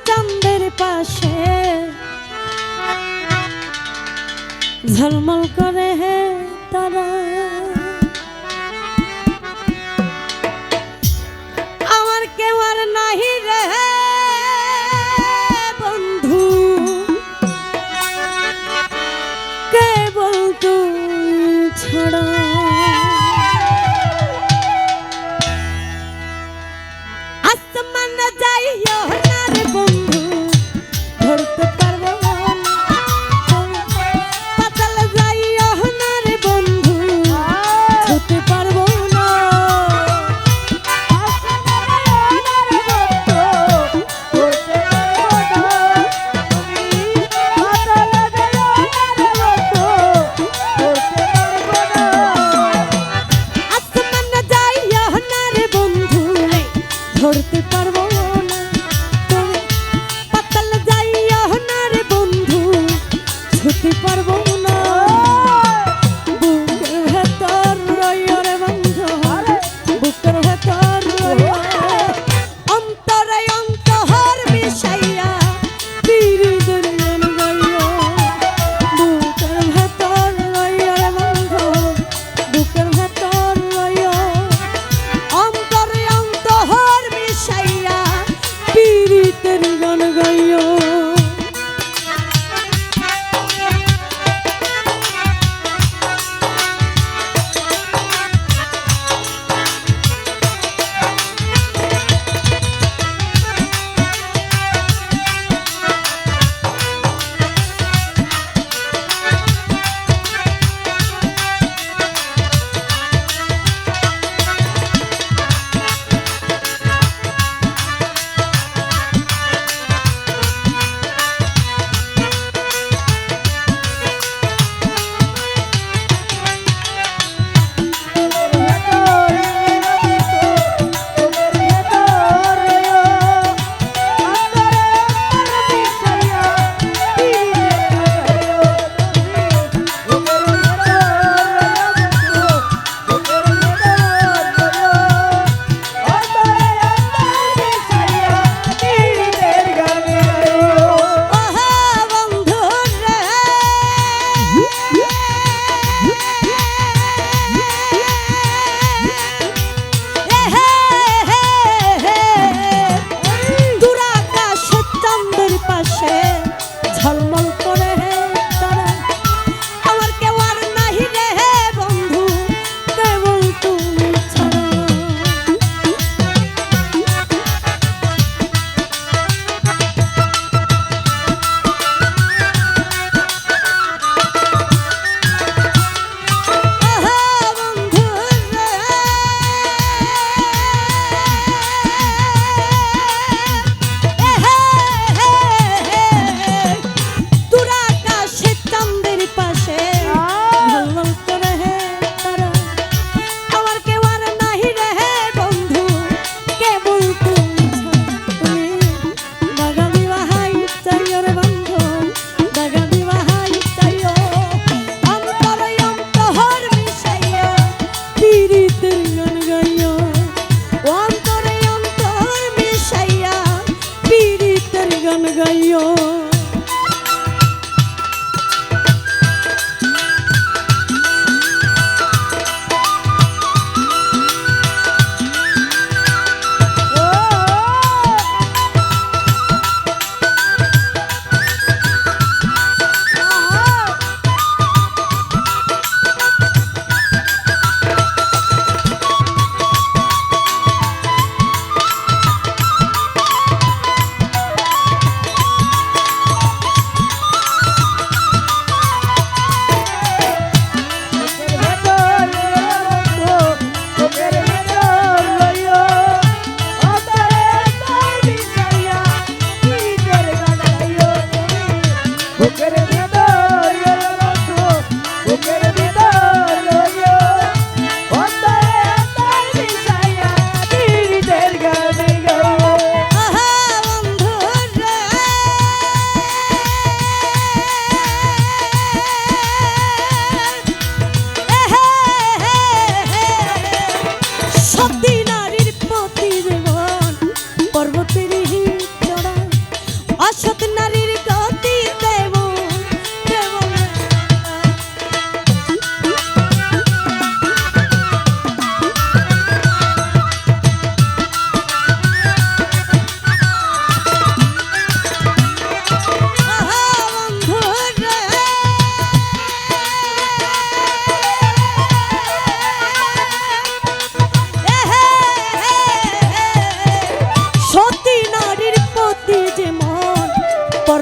চাঁদের পাশে ঝলমল করে হে তারা। আমার কেউ আর নাহি রে বন্ধু, কেবল তুই ছাড়া। আসমান যাইও না রে বন্ধু, ধরতে পারবো না। পাতাল যাইও না রে বন্ধু, ছুতে পারবো না। আসমান যাইও না রে বন্ধু, ধরতে পারবো না। তবে পাতাল যাইও না রে বন্ধু, ছুতে পারবো না। বুকের ভেতর রইও রে বন্ধু, বুকের ভেতর রইও। অন্তরে অন্তর মিশাইয়া পিরিতের গান গাইও। বুকের ভেতর রইও রে বন্ধু, বুকের ভেতর রইও। অন্তরে অন্তর মিশাইয়া পিরিতের গান গাইও। ঝলমল করে হে তারা। আমার কেউ আর নাহি রে বন্ধু, কেবল তুমি ছাড়া। বন্ধু তোরা আকাশে চাঁদের পাশে ঝলমল করে হে তারা। আমার কেউ আর নাহি রে বন্ধু, কেবল তুমি ছাড়া। তুমি দাগা দিবা হাই চাইও রে বন্ধু, দাগা দিবা হাই চাইও। অন্তরে অন্তর মিশাইয়া পিরিতের গান গাইও। অন্তরে অন্তর মিশাইয়া পিরিতের গান গাইও।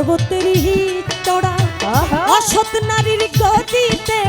পর্বতেরই চড়া অসৎ নারীর গদিতে